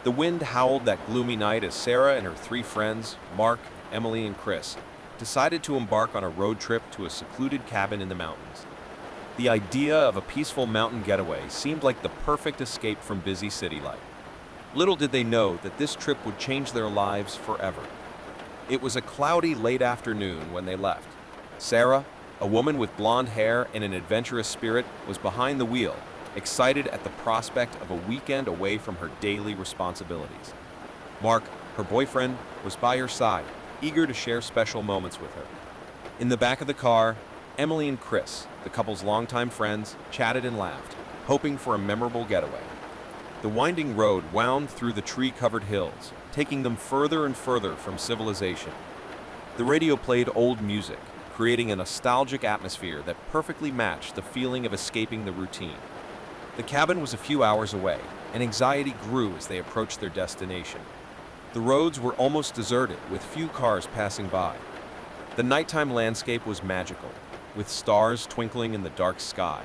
The wind howled that gloomy night as Sarah and her three friends, Mark, Emily, and Chris, decided to embark on a road trip to a secluded cabin in the mountains. The idea of a peaceful mountain getaway seemed like the perfect escape from busy city life. Little did they know that this trip would change their lives forever. It was a cloudy late afternoon when they left. Sarah, a woman with blonde hair and an adventurous spirit, was behind the wheel, excited at the prospect of a weekend away from her daily responsibilities. Mark, her boyfriend, was by her side, eager to share special moments with her. In the back of the car, Emily and Chris, the couple's longtime friends, chatted and laughed, hoping for a memorable getaway. The winding road wound through the tree-covered hills, taking them further and further from civilization. The radio played old music, creating a nostalgic atmosphere that perfectly matched the feeling of escaping the routine. The cabin was a few hours away, and anxiety grew as they approached their destination. The roads were almost deserted, with few cars passing by. The nighttime landscape was magical, with stars twinkling in the dark sky.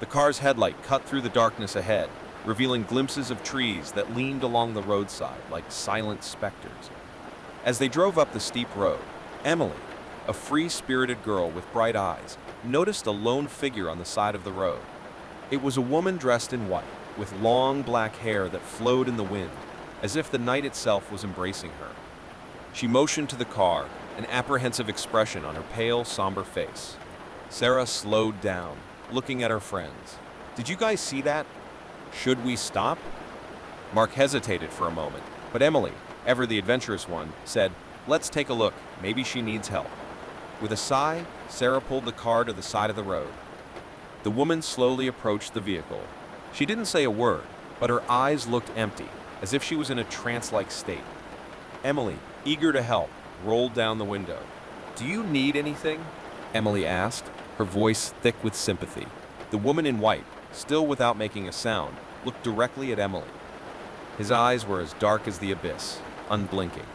The car's headlight cut through the darkness ahead, revealing glimpses of trees that leaned along the roadside like silent specters. As they drove up the steep road, Emily, a free-spirited girl with bright eyes, noticed a lone figure on the side of the road. It was a woman dressed in white, with long black hair that flowed in the wind, as if the night itself was embracing her. She motioned to the car, an apprehensive expression on her pale, somber face. Sarah slowed down, looking at her friends. "Did you guys see that? Should we stop?" Mark hesitated for a moment, but Emily, ever the adventurous one, said, "Let's take a look. Maybe she needs help." With a sigh, Sarah pulled the car to the side of the road. The woman slowly approached the vehicle. She didn't say a word, but her eyes looked empty, as if she was in a trance-like state. Emily, eager to help, rolled down the window. "Do you need anything?" Emily asked, her voice thick with sympathy. The woman in white, still without making a sound, looked directly at Emily. His eyes were as dark as the abyss, unblinking.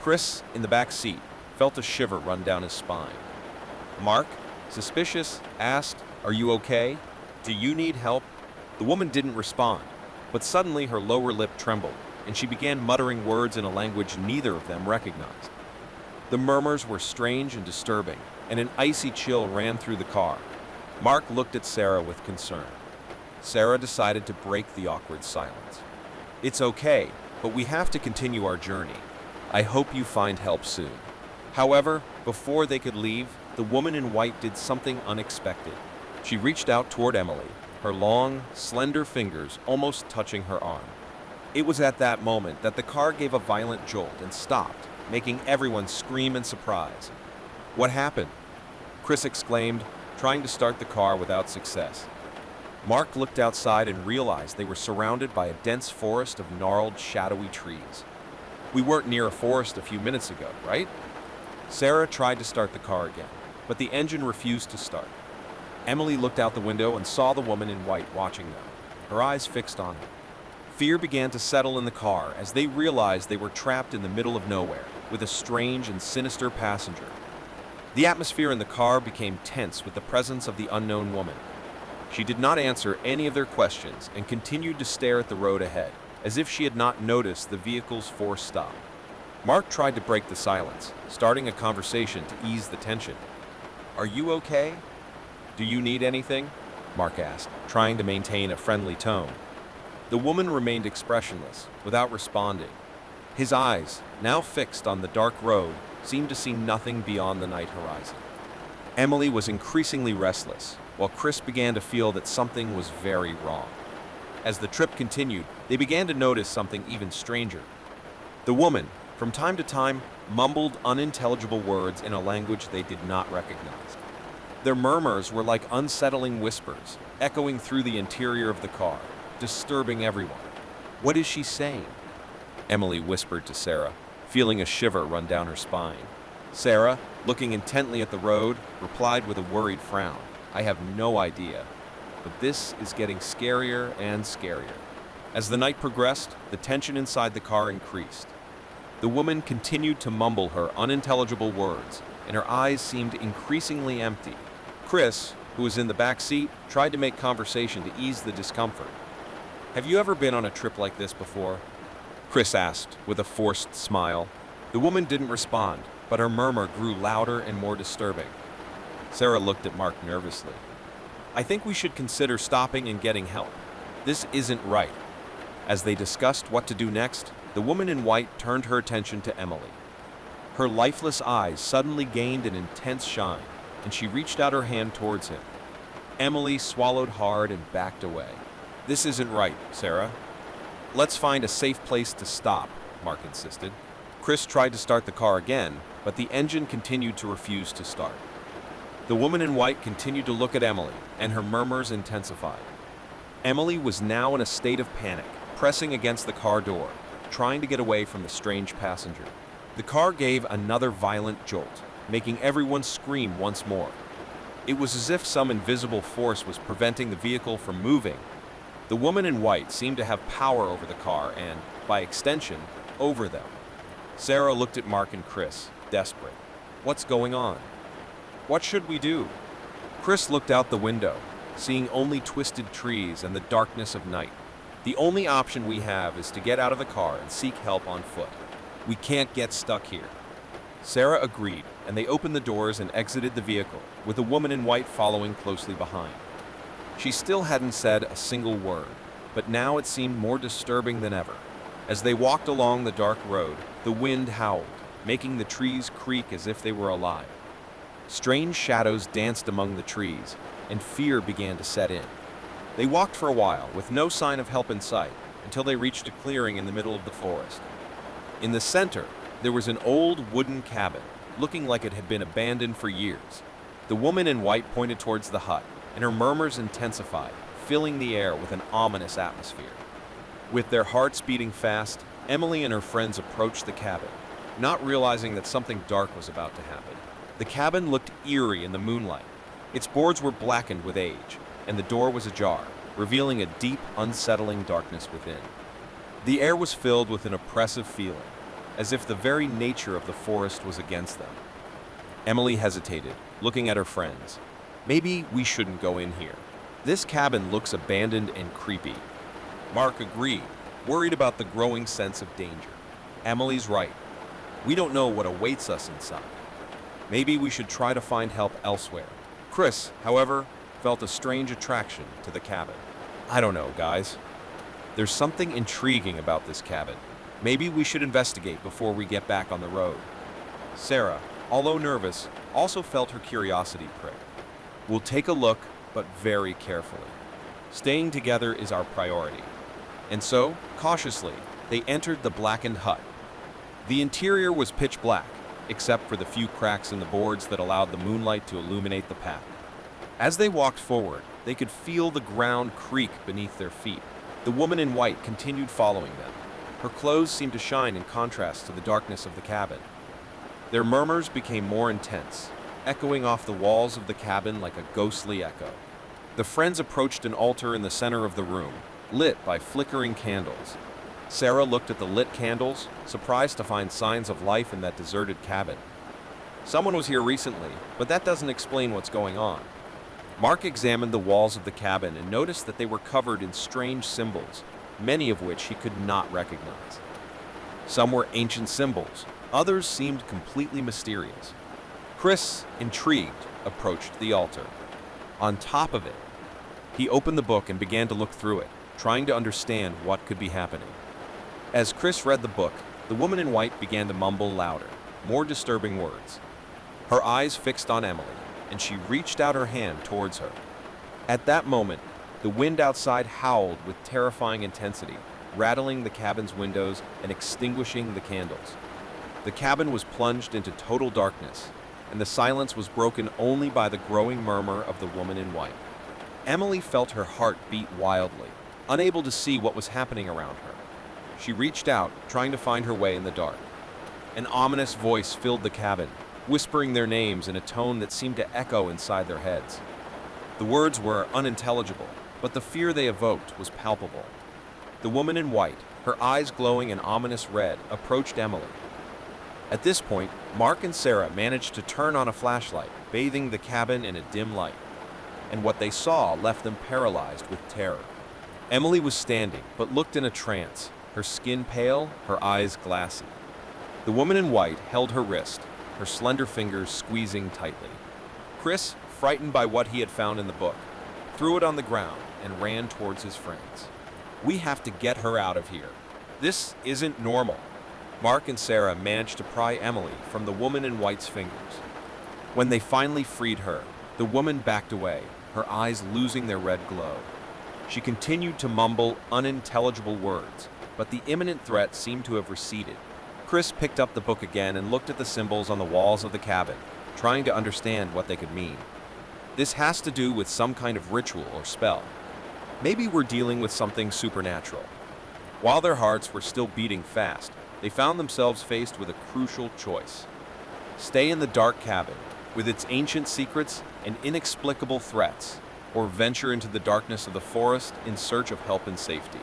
Chris, in the back seat, felt a shiver run down his spine. Mark, suspicious, asked, "Are you okay? Do you need help?" The woman didn't respond, but suddenly her lower lip trembled, and she began muttering words in a language neither of them recognized. The murmurs were strange and disturbing, and an icy chill ran through the car. Mark looked at Sarah with concern. Sarah decided to break the awkward silence. "It's okay, but we have to continue our journey. I hope you find help soon." However, before they could leave, the woman in white did something unexpected. She reached out toward Emily, her long, slender fingers almost touching her arm. It was at that moment that the car gave a violent jolt and stopped, making everyone scream in surprise. "What happened?" Chris exclaimed, trying to start the car without success. Mark looked outside and realized they were surrounded by a dense forest of gnarled, shadowy trees. "We weren't near a forest a few minutes ago, right?" Sarah tried to start the car again, but the engine refused to start. Emily looked out the window and saw the woman in white watching them, her eyes fixed on her. Fear began to settle in the car as they realized they were trapped in the middle of nowhere, with a strange and sinister passenger. The atmosphere in the car became tense with the presence of the unknown woman. She did not answer any of their questions and continued to stare at the road ahead, as if she had not noticed the vehicle's forced stop. Mark tried to break the silence, starting a conversation to ease the tension. "Are you okay? Do you need anything?" Mark asked, trying to maintain a friendly tone. The woman remained expressionless, without responding. His eyes, now fixed on the dark road, seemed to see nothing beyond the night horizon. Emily was increasingly restless, while Chris began to feel that something was very wrong. As the trip continued, they began to notice something even stranger. The woman, from time to time, mumbled unintelligible words in a language they did not recognize. Their murmurs were like unsettling whispers, echoing through the interior of the car, disturbing everyone. "What is she saying?" Emily whispered to Sarah, feeling a shiver run down her spine. Sarah, looking intently at the road, replied with a worried frown, "I have no idea, but this is getting scarier and scarier." As the night progressed, the tension inside the car increased. The woman continued to mumble her unintelligible words, and her eyes seemed increasingly empty. Chris, who was in the back seat, tried to make conversation to ease the discomfort. "Have you ever been on a trip like this before? Chris asked with a forced smile. The woman didn't respond, but her murmur grew louder and more disturbing. Sarah looked at Mark nervously. I think we should consider stopping and getting help. This isn't right. As they discussed what to do next, the woman in white turned her attention to Emily. Her lifeless eyes suddenly gained an intense shine, and she reached out her hand towards him. Emily swallowed hard and backed away. This isn't right, Sarah. Let's find a safe place to stop, Mark insisted. Chris tried to start the car again, but the engine continued to refuse to start. The woman in white continued to look at Emily, and her murmurs intensified. Emily was now in a state of panic, pressing against the car door, trying to get away from the strange passenger. The car gave another violent jolt, making everyone scream once more. It was as if some invisible force was preventing the vehicle from moving. The woman in white seemed to have power over the car and, by extension, over them. Sarah looked at Mark and Chris, desperate. What's going on? What should we do? Chris looked out the window, seeing only twisted trees and the darkness of night. The only option we have is to get out of the car and seek help on foot. We can't get stuck here. Sarah agreed, and they opened the doors and exited the vehicle, with the woman in white following closely behind. She still hadn't said a single word, but now it seemed more disturbing than ever. As they walked along the dark road, the wind howled, making the trees creak as if they were alive. Strange shadows danced among the trees, and fear began to set in. They walked for a while, with no sign of help in sight, until they reached a clearing in the middle of the forest. In the center, there was an old wooden cabin, looking like it had been abandoned for years. The woman in white pointed towards the hut, and her murmurs intensified, filling the air with an ominous atmosphere. With their hearts beating fast, Emily and her friends approached the cabin, not realizing that something dark was about to happen. The cabin looked eerie in the moonlight. Its boards were blackened with age, and the door was ajar, revealing a deep, unsettling darkness within. The air was filled with an oppressive feeling, as if the very nature of the forest was against them. Emily hesitated, looking at her friends. Maybe we shouldn't go in here. This cabin looks abandoned and creepy. Mark agreed, worried about the growing sense of danger. Emily's right. We don't know what awaits us inside. Maybe we should try to find help elsewhere. Chris, however, felt a strange attraction to the cabin. I don't know, guys. There's something intriguing about this cabin. Maybe we should investigate before we get back on the road. Sarah, although nervous, also felt her curiosity prick. We'll take a look, but very carefully. Staying together is our priority. And so, cautiously, they entered the blackened hut. The interior was pitch black, except for the few cracks in the boards that allowed the moonlight to illuminate the path. As they walked forward, they could feel the ground creak beneath their feet. The woman in white continued following them. Her clothes seemed to shine in contrast to the darkness of the cabin. Their murmurs became more intense, echoing off the walls of the cabin like a ghostly echo. The friends approached an altar in the center of the room, lit by flickering candles. Sarah looked at the lit candles, surprised to find signs of life in that deserted cabin. Someone was here recently, but that doesn't explain what's going on. Mark examined the walls of the cabin and noticed that they were covered in strange symbols, many of which he could not recognize. Some were ancient symbols, others seemed completely mysterious. Chris, intrigued, approached the altar. On top of it, he opened the book and began to look through it, trying to understand what could be happening. As Chris read the book, the woman in white began to mumble louder, more disturbing words. Her eyes fixed on Emily, and she reached out her hand towards her. At that moment, the wind outside howled with terrifying intensity, rattling the cabin's windows and extinguishing the candles. The cabin was plunged into total darkness, and the silence was broken only by the growing murmur of the woman in white. Emily felt her heart beat wildly, unable to see what was happening around her. She reached out, trying to find her way in the dark. An ominous voice filled the cabin, whispering their names in a tone that seemed to echo inside their heads. The words were unintelligible, but the fear they evoked was palpable. The woman in white, her eyes glowing an ominous red, approached Emily. At this point, Mark and Sarah managed to turn on a flashlight, bathing the cabin in a dim light, and what they saw left them paralyzed with terror. Emily was standing, but looked in a trance, her skin pale, her eyes glassy. The woman in white held her wrist, her slender fingers squeezing tightly. Chris, frightened by what he had found in the book, threw it on the ground and ran towards his friends. "We have to get her out of here. This isn't normal." Mark and Sarah managed to pry Emily from the woman in white's fingers. When they finally freed her, the woman backed away, her eyes losing their red glow. She continued to mumble unintelligible words, but the imminent threat seemed to have receded. Chris picked up the book again and looked at the symbols on the walls of the cabin, trying to understand what they could mean. This has to do with some kind of ritual or spell. Maybe we're dealing with something supernatural. While their hearts were still beating fast, they found themselves faced with a crucial choice. Stay in the dark cabin, with its ancient secrets and inexplicable threats, or venture into the darkness of the forest in search of help and safety.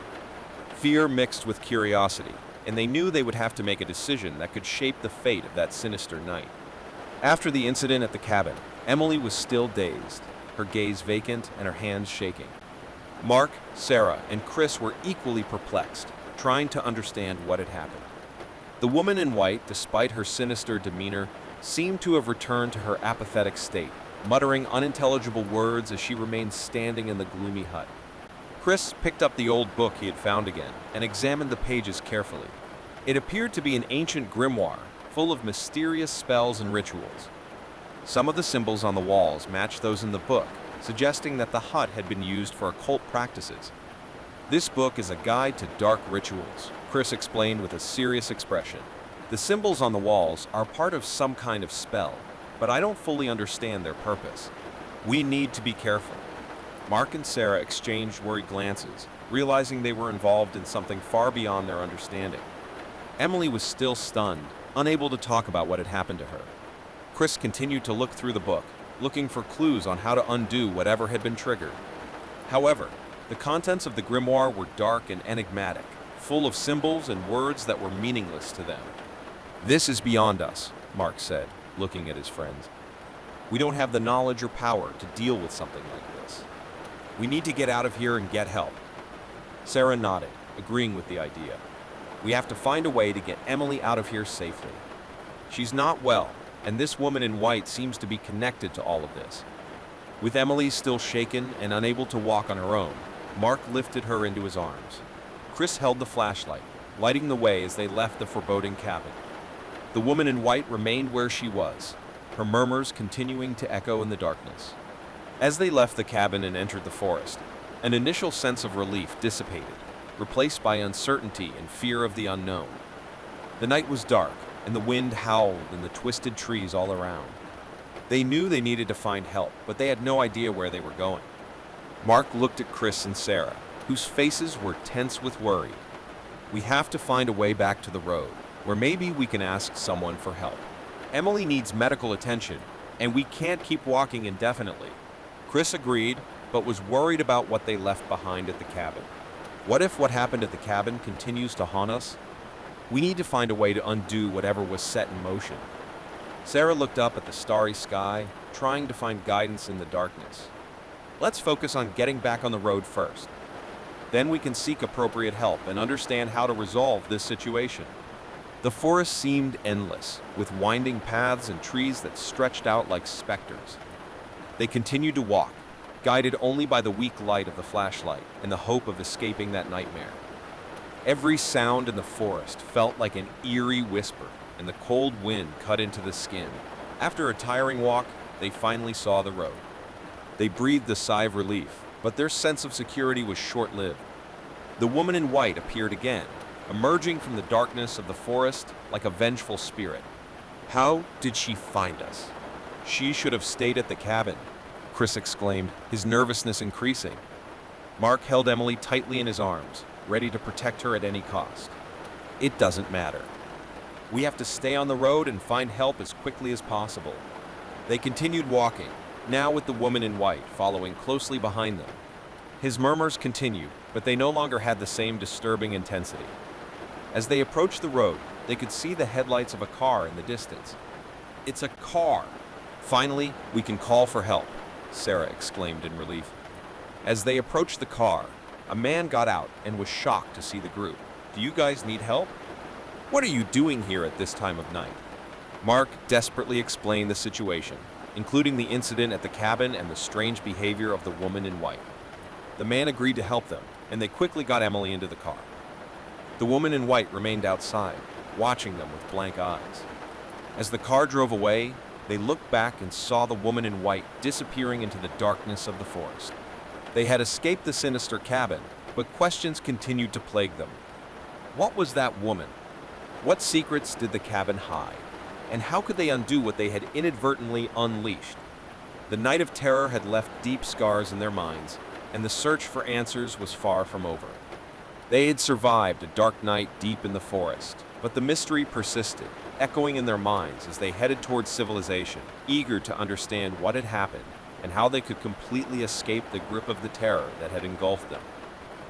Fear mixed with curiosity, and they knew they would have to make a decision that could shape the fate of that sinister night. After the incident at the cabin, Emily was still dazed, her gaze vacant and her hands shaking. Mark, Sarah, and Chris were equally perplexed, trying to understand what had happened. The woman in white, despite her sinister demeanor, seemed to have returned to her apathetic state, muttering unintelligible words as she remained standing in the gloomy hut. Chris picked up the old book he had found again and examined the pages carefully. It appeared to be an ancient grimoire, full of mysterious spells and rituals. Some of the symbols on the walls matched those in the book, suggesting that the hut had been used for occult practices. "This book is a guide to dark rituals," Chris explained with a serious expression. "The symbols on the walls are part of some kind of spell, but I don't fully understand their purpose. We need to be careful." Mark and Sarah exchanged worried glances, realizing they were involved in something far beyond their understanding. Emily was still stunned, unable to talk about what had happened to her. Chris continued to look through the book, looking for clues on how to undo whatever had been triggered. However, the contents of the grimoire were dark and enigmatic, full of symbols and words that were meaningless to them. "This is beyond us," Mark said, looking at his friends. "We don't have the knowledge or power to deal with something like this. We need to get out of here and get help." Sarah nodded, agreeing with the idea. "We have to find a way to get Emily out of here safely. She's not well, and this woman in white seems to be connected to all of this." With Emily still shaken and unable to walk on her own, Mark lifted her into his arms. Chris held the flashlight, lighting the way as they left the foreboding cabin. The woman in white remained where she was, her murmurs continuing to echo in the darkness. As they left the cabin and entered the forest, an initial sense of relief dissipated, replaced by uncertainty and fear of the unknown. The night was dark, and the wind howled in the twisted trees all around. They knew they needed to find help, but they had no idea where they were going. Mark looked at Chris and Sarah, whose faces were tense with worry. "We have to find a way back to the road, where maybe we can ask someone for help. Emily needs medical attention, and we can't keep walking indefinitely." Chris agreed, but was worried about what they left behind at the cabin. What if what happened at the cabin continues to haunt us? We need to find a way to undo whatever was set in motion. Sarah looked up at the starry sky, trying to find guidance in the darkness. "Let's focus on getting back on the road first. Then we can seek appropriate help and understand how to resolve this situation." The forest seemed endless, with winding paths and trees that stretched out like specters. They continued to walk, guided only by the weak light of the flashlight and the hope of escaping that nightmare. Every sound in the forest felt like an eerie whisper, and the cold wind cut into the skin. After a tiring walk, they finally saw the road. They breathed a sigh of relief, but their sense of security was short-lived. The woman in white appeared again, emerging from the darkness of the forest like a vengeful spirit. "How did she find us? She should have stayed at the cabin," Chris exclaimed, his nervousness increasing. Mark held Emily tightly in his arms, ready to protect her at any cost. "It doesn't matter. We have to stay on the road and find help as quickly as possible." They continued walking, now with the woman in white following closely behind them. His murmurs continued, but they no longer had the same disturbing intensity. As they approached the road, they could see the headlights of a car in the distance. "It's a car! Finally, we can call for help," Sarah exclaimed in relief. As they approached the car, a man got out and was shocked to see the group. Do you guys need help? What are you doing here at this time of night? Mark desperately explained the situation, including the incident at the cabin and the strange behavior of the woman in white. The man agreed to help them, and they quickly got Emily into the car. The woman in white remained outside, watching them with blank eyes. As the car drove away, they looked back and saw the woman in white disappearing into the darkness of the forest. They had escaped the sinister cabin, but questions continued to plague them. What was that woman? What secrets did the cabin hide? And how could they undo what they had inadvertently unleashed? The night of terror had left deep scars in their minds, and the search for answers was far from over. They had survived a dark night deep in the forest, but the mystery persisted, echoing in their minds as they headed towards civilization, eager to understand what had happened and how they could completely escape the grip of the terror that had engulfed them.